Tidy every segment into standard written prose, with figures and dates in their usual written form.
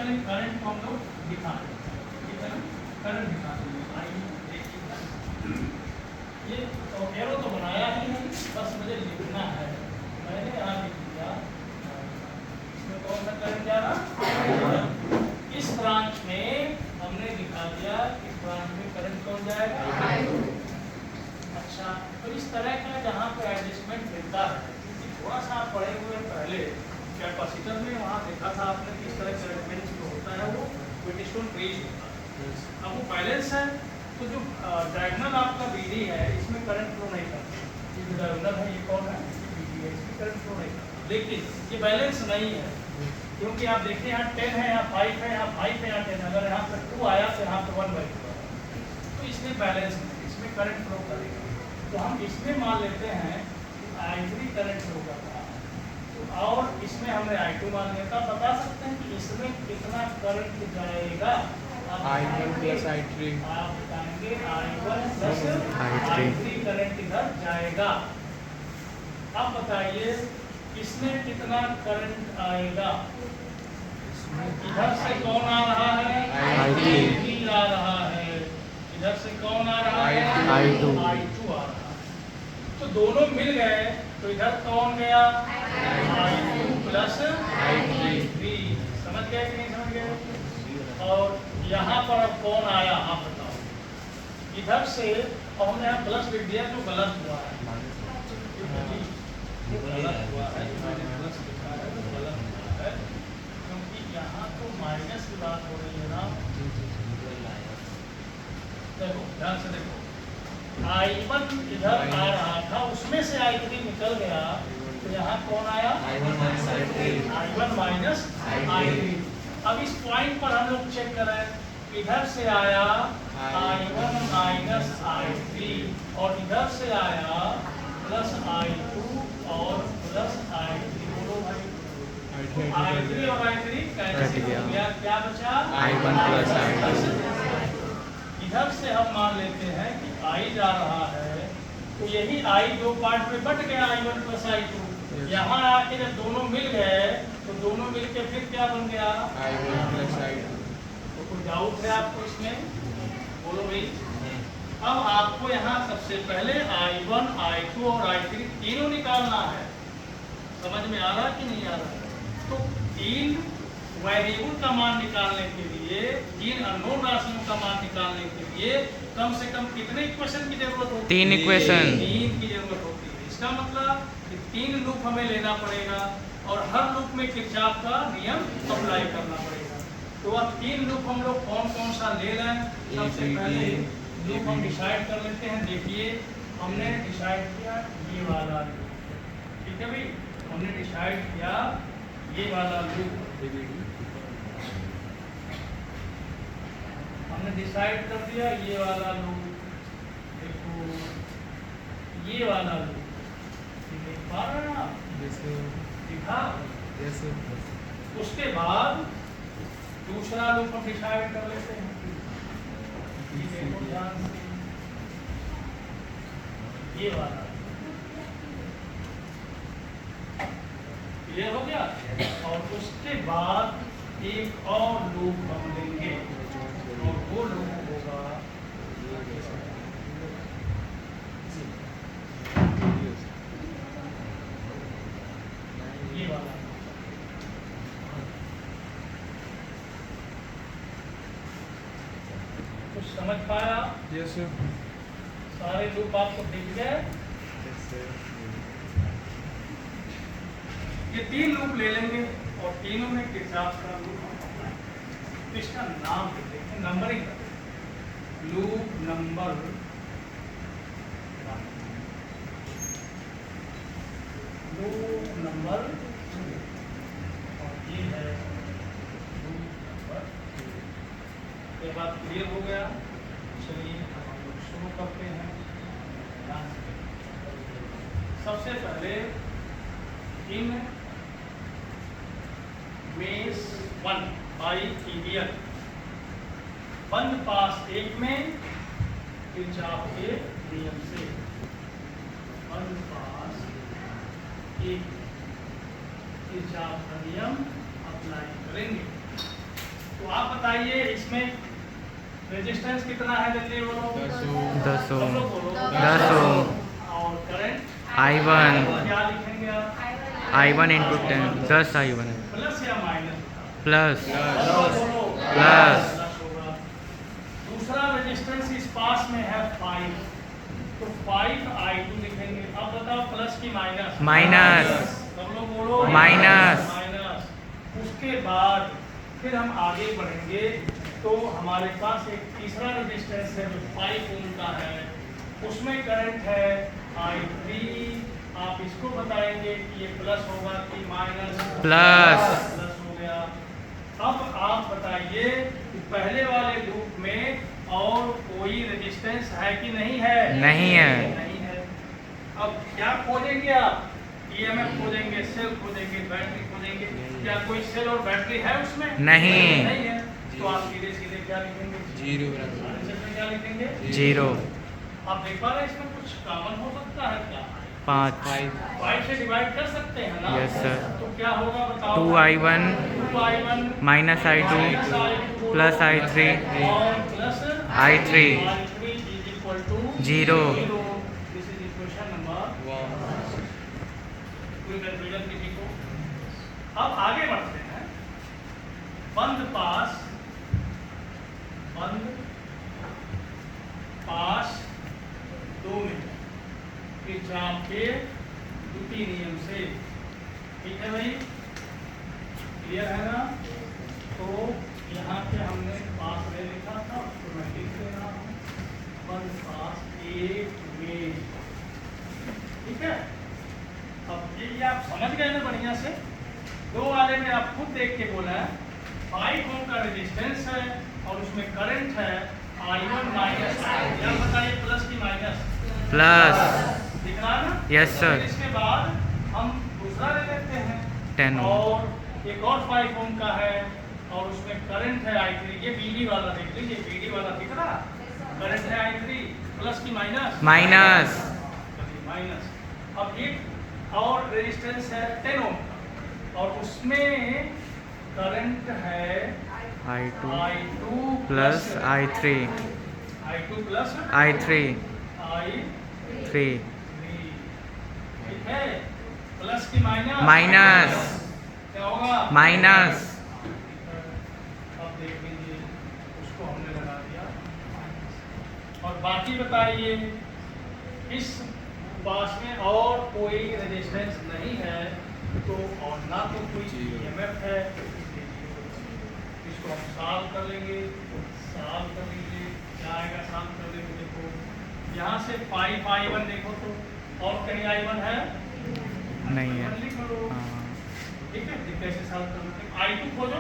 पहले करंट को हम लोग दिखा दें, ठीक है ना, करंट दिखा देंगे। ये तो एरो तो बनाया ही नहीं, बस मुझे लिखना है। मैंने यहाँ लिख दिया, इसमें कौन सा करंट जा रहा, इस ब्रांच में हमने दिखा दिया, इस ब्रांच में करंट कौन जाएगा, अच्छा। तो इस तरह का जहाँ पे एडजस्टमेंट मिलता है, क्योंकि थोड़ा सा आप पढ़े हुए पहले कैपेसिटर में वहाँ देखा था आपने किस तरह का एडजस्टमेंट जो होता है वो व्हीटस्टोन ब्रिज होता है। अब वो बैलेंस है, तो जो डायगोनल आपका बीडी है इसमें करंट फ्लो नहीं करता, ये जो डायगोनल है ये कौन है, बीडी है, इसमें करंट फ्लो नहीं करता। लेकिन ये बैलेंस नहीं है, क्योंकि आप देखिए यहाँ 10 है, यहाँ 5 है, यहाँ 5 है, यहाँ 10, अगर यहाँ पर 2 आया तो यहाँ पर 1/2 आया, तो इसमें बैलेंस नहीं, इसमें करंट फ्लो करेगा। तो हम इसमें मान लेते हैं कि I3 करंट फ्लो कर रहा है, तो और इसमें हमने I2 मान लिया, तो बता सकते हैं कि इसमें कितना करंट जाएगा, I1 प्लस I3, आप बताएंगे I1 प्लस I3 करंट इधर जाएगा। अब बताइए इसमें कितना करंट आएगा, इधर से कौन आ रहा है, I3 आ रहा है, इधर से कौन आ रहा है, I2 आ रहा है। तो दोनों मिल गए, तो इधर कौन गया, I2 प्लस I3, समझ गए कि नहीं समझ गए। और यहाँ पर अब कौन आया, आप बताओ, इधर से और हमने यहाँ प्लस लिख दिया जो गलत हुआ है, गलत हुआ है, मैंने प्लस लिखा है तो गलत हुआ है, क्योंकि यहाँ तो माइनस की बात हो रही है ना। देखो ध्यान से देखो, I1 इधर आ रहा था, उसमें से I3 निकल गया, तो यहाँ कौन आया, I1 माइनस I3। अब इस पॉइंट पर हम लोग चेक करें, इधर से आया I1 माइनस I3 और इधर से आया प्लस I2 और प्लस I3, बोलो भाई, I3 और I3 कैंसिल हो गया, क्या बचा, I1 प्लस I2। इधर से हम मान लेते हैं कि I जा रहा है, तो यही I दो पार्ट में बट गया, I1 प्लस I2। यहाँ आके जब दोनों मिल गए, तो दोनों मिल के फिर क्या बन गया, I1 प्लस I2। तो कोई डाउट है आपको इसमें, बोलो भाई। अब आपको यहाँ सबसे पहले I1, I2 और I3 तीनों निकालना है, समझ में आ रहा कि नहीं आ रहा। तो तीन वेरिएबल का मान निकालने के लिए, तीन अननोन राशियों का मान निकालने के लिए कम से कम कितने इक्वेशन की जरूरत होती है, 3 इक्वेशन, 3 की जरूरत होती है। इसका मतलब कि 3 लूप हमें लेना पड़ेगा और हर लूप में किरचॉफ का नियम अप्लाई करना पड़ेगा। तो अब 3 लूप हम लोग कौन कौन सा ले लें, सबसे पहले लूप हम डिसाइड कर लेते हैं। देखिए हमने डिसाइड किया ये वाला लूप, ठीक है भाई, हमने डिसाइड किया ये वाला लूप, हमने डिसाइड कर दिया ये वाला लूप। देखो ये वाला लूप देख पा रहे हैं आप, दिखा। उसके बाद दूसरा लूप हम डिसाइड कर लेते हैं, ये देखो ध्यान से, ये वाला क्लियर हो गया। और उसके बाद एक और लूप हम लेंगे और वो लूप होगा ये वाला। कुछ समझ पाया, यस सर, सारे लूप आपको दिख गए। ये 3 लूप ले लेंगे और तीनों में किरचॉफ का लूप, इसका नाम देखें, numbering loop number 1, loop number 2 और ये है लूप नंबर 3। ये बात क्लियर हो गया। चलिए हम लोग शुरू करते हैं। सबसे पहले इन मेष 1 बाई KVL बंद पास 1 में किरचॉफ के नियम से, बंद पास 1 किरचॉफ का नियम अप्लाई करेंगे। तो आप बताइए इसमें रेजिस्टेंस कितना है, जल्दी बोलो। 10 सब ओम। लोग बोलो। 10 ओम। और करंट I1 क्या लिखेंगे आप? I1 इंटू 10 10 I1 प्लस या माइनस? प्लस बोलो। प्लस। प्लस होगा। दूसरा रेजिस्टेंस इस पास में है 5, तो 5I2 लिखेंगे। अब बताओ प्लस की माइनस? माइनस। सब लोग बोलो। माइनस। माइनस। उसके बाद फिर हम आगे बढ़ेंगे तो हमारे पास एक तीसरा रेजिस्टेंस है जो 5 ओम का है, उसमें करंट है I3। आप इसको बताएंगे कि ये प्लस होगा कि माइनस? प्लस। प्लस हो गया। अब आप बताइए कि पहले वाले लूप में और कोई रेजिस्टेंस है कि नहीं है? नहीं है। नहीं है। अब क्या खोजेंगे आप? ईएमएफ खोजेंगे, सेल खोजेंगे, बैटरी खोजेंगे। क्या कोई सेल और बैटरी है उसमें? नहीं। नहीं है। तो आप सीधे सीधे क्या लिखेंगे? 0 आंसर में क्या लिखेंगे? 0 आप देख पा रहे हैं इसमें कुछ कॉमन हो सकता है क्या? 5 5 से डिवाइड कर सकते हैं ना? Yes sir. तो क्या होगा बताओ? 2I1 2I1 minus I2 plus I3 और plus I3 I3 is equal to 0। This is equation number 1। कोई कंफ्यूजन किसी को? अब आगे बढ़ते हैं। बंद पास 2 में किरचॉफ के द्वितीय नियम से। ठीक है भाई, क्लियर है ना? तो यहाँ पे हमने पास ले लिखा था, तो मैं लिख दे रहा हूँ बंद पास 1 में। ठीक है, अब ये आप समझ गए ना बढ़िया से? 2 वाले में आप खुद देख के बोला है 5 ओम का रेजिस्टेंस है और उसमें करंट है I1 माइनस I। क्या बताइए, प्लस की माइनस? प्लस। दिख रहा है ना? Yes sir. फिर इसके बाद हम दूसरा ले लेते हैं 10 ओम और एक और 5 ओम का है और उसमें करंट है I3। ये बीडी वाला देख लीजिए, बीडी वाला दिख रहा, करंट है I3। प्लस की माइनस? माइनस। माइनस। अब एक और रेजिस्टेंस है 10 ओम का और उसमें करंट है I2 plus I3 I2 plus I3 I3। 3 ठीक है, प्लस की माइनस? माइनस। क्या होगा? माइनस। अब देख लीजिए, उसको हमने लगा दिया और बाकी बताइए इस पास में और कोई रेजिस्टेंस नहीं है तो और ना तो कोई ईएमएफ है, इसको हम सॉल्व कर लेंगे। सॉल्व कर लीजिए, क्या आएगा? सॉल्व कर लेंगे। देखो यहाँ से 5I1 देखो तो और कहीं I1 है? नहीं है। लिख लो। हाँ, ठीक है, कैसे सॉल्व कर सकते हैं? I2 खोजो।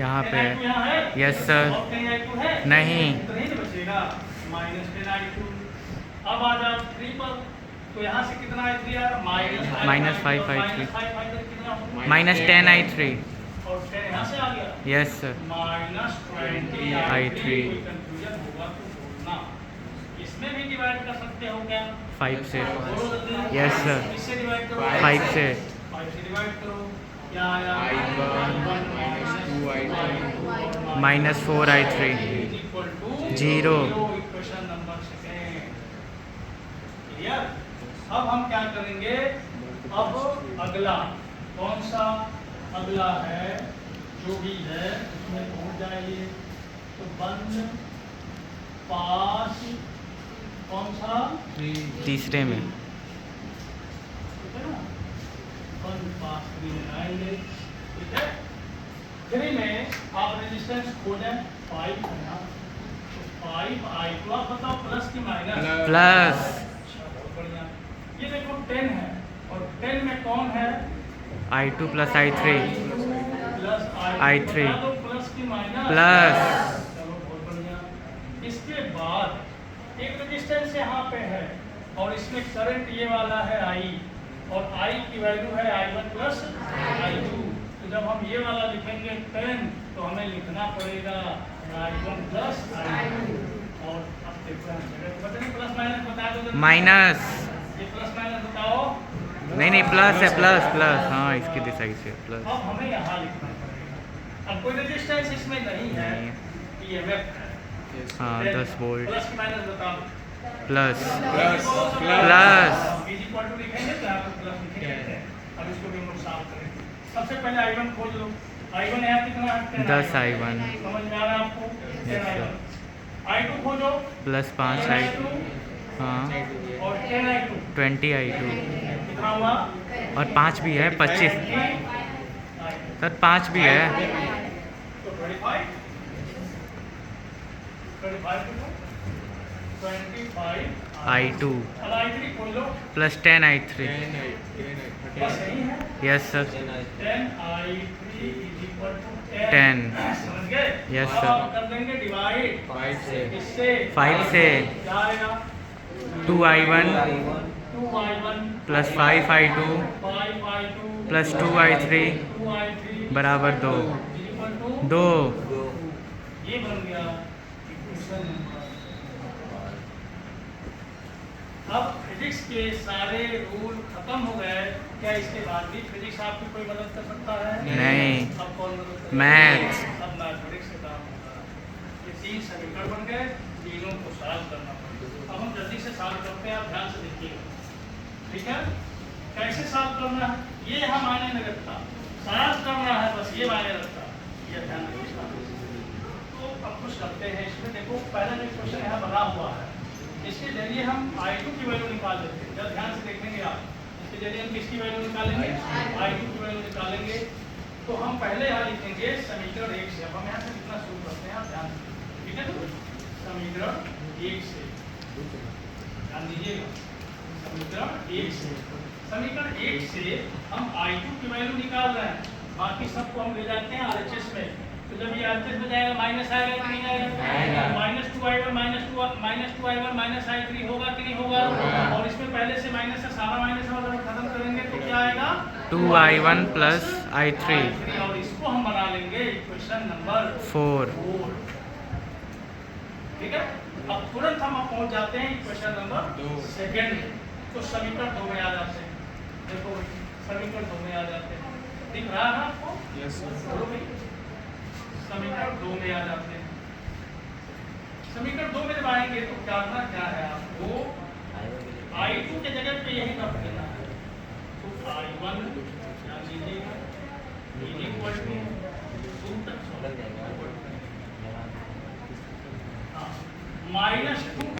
यहाँ पे I2 यहाँ है? Yes sir. और कहीं I2 है? नहीं। तो नहीं ना बचेगा, -10I2। अब आ जाओ 3 पर, तो यहाँ से कितना I3 आ रहा? -5 I3 कितना होगा? -10 I3 और 10 यहाँ से आ गया, यस सर। -20 I3। कोई कंफ्यूजन होगा तो बोलना। इसमें भी डिवाइड कर सकते हो क्या? 5 से बोलो जल्दी। Yes sir. इससे डिवाइड करो। 5 से 5 से डिवाइड करो, क्या आया? I1 -2I3 -4 I3 0। Equation number second. Clear? अब हम क्या करेंगे? अब अगला कौन सा? अगला है जो भी है उसमें पहुंच जाइए। तो बंद पास कौन सा? तीसरे में ठीक है ना? बंद पास 3 में आएंगे। ठीक है, 3 में आप रेजिस्टेंस खोजें 5 है ना, तो 5I2 आप बताओ प्लस की माइनस? प्लस। अच्छा, बहुत बढ़िया। ये देखो 10 है और 10 में कौन है? I2 plus I3 plus I3 बता दो, प्लस की माइनस? प्लस। चलो बहुत बढ़िया। इसके बाद एक रेजिस्टेंस यहाँ पे है और इसमें करंट ये वाला है I और I की वैल्यू है I1 प्लस I2। तो जब हम ये वाला लिखेंगे 10 तो हमें लिखना पड़ेगा I1 प्लस I2। और अब देखते हैं प्लस माइनस बता दो। माइनस। ये प्लस माइनस बताओ। नहीं प्लस है, प्लस प्लस। हाँ, इसकी दिशा से प्लस। अब हमें यहाँ लिखना पड़ेगा। अब कोई रेजिस्टेंस इसमें नहीं है, नहीं। ईएमएफ है। हाँ 10 वोल्ट प्लस की माइनस बता दो। Plus plus plus B G equal to लिखेंगे तो यहाँ पे प्लस लिखेंगे। अब इसको भी हम लोग सॉल्व करेंगे। सबसे पहले I1 खोज लो। I1 यहाँ कितना है? 10 I1 समझ में आ रहा है आपको? 10 Yes, sir. I1 I2 खोजो। प्लस 5 10 I2 हाँ और 10 I2 20 I2 कितना हुआ? और 5 भी है 25 सर 5 भी है तो 25 I2 अब I3 खोल लो। प्लस 10 I3 बस यही है। Yes sir 10 I3 is equal to 10 समझ गए? Yes, अब sir. आप कर देंगे डिवाइड 5 से क्या आएगा? 2 I1 2I1 plus 5 I2 5I2 plus 2 I3 2I3 बराबर 2 equal to 2 ये बन गया इक्वेशन नंबर। अब फिजिक्स के सारे रूल खत्म हो गए। क्या इसके बाद भी फिजिक्स आपकी कोई मदद कर सकता है? नहीं। अब कौन मदद कर सकता है? मैथ्स। अब मैथमेटिक्स से काम होगा। ये 3 समीकरण बन गए, तीनों को सॉल्व करना पड़ेगा। अब हम जल्दी से सॉल्व करते हैं, आप ध्यान से देखिएगा। ठीक है, कैसे सॉल्व करना है ये यहाँ मायने नहीं रखता, सॉल्व करना है बस ये मायने रखता है। ये ध्यान रखिएगा। तो अब कुछ करते हैं इसमें। देखो पहला जो क्वेश्चन यहाँ बना हुआ है, इसके जरिए हम I2 की वैल्यू निकाल लेते हैं। जब ध्यान से देखेंगे आप, इसके जरिए हम किसकी वैल्यू निकालेंगे? I2 की वैल्यू निकालेंगे। तो हम पहले यहाँ लिखेंगे समीकरण 1 से। अब हम यहाँ से लिखना शुरू करते हैं, आप ध्यान दीजिए। ठीक है, समीकरण 1 से ध्यान दीजिएगा। समीकरण 1 से, समीकरण 1 से हम I2 की वैल्यू निकाल रहे हैं। बाकी सबको हम ले जाते हैं RHS में। तो जब ये RHS में जाएगा माइनस आएगा कि नहीं आएगा? माइनस 2I1 माइनस I3 होगा कि नहीं होगा? और इसमें पहले से माइनस है, सारा माइनस है, अगर खत्म करेंगे तो क्या आएगा? 2I1 प्लस I3 और इसको हम बना लेंगे इक्वेशन नंबर 4 ठीक है। अब तुरंत हम पहुंच जाते हैं इक्वेशन नंबर 2 तो समीकरण 2 में आ जाते हैं। देखो समीकरण 2 में आ जाते हैं, दिख रहा है आपको? बोलो भाई। समीकरण 2 में आ जाते हैं। समीकरण 2 में जब आएंगे तो करना क्या है आपको? I2 के जगह पे यही रख देना है। तो I1 ध्यान दीजिएगा इक्वल टू 2 -2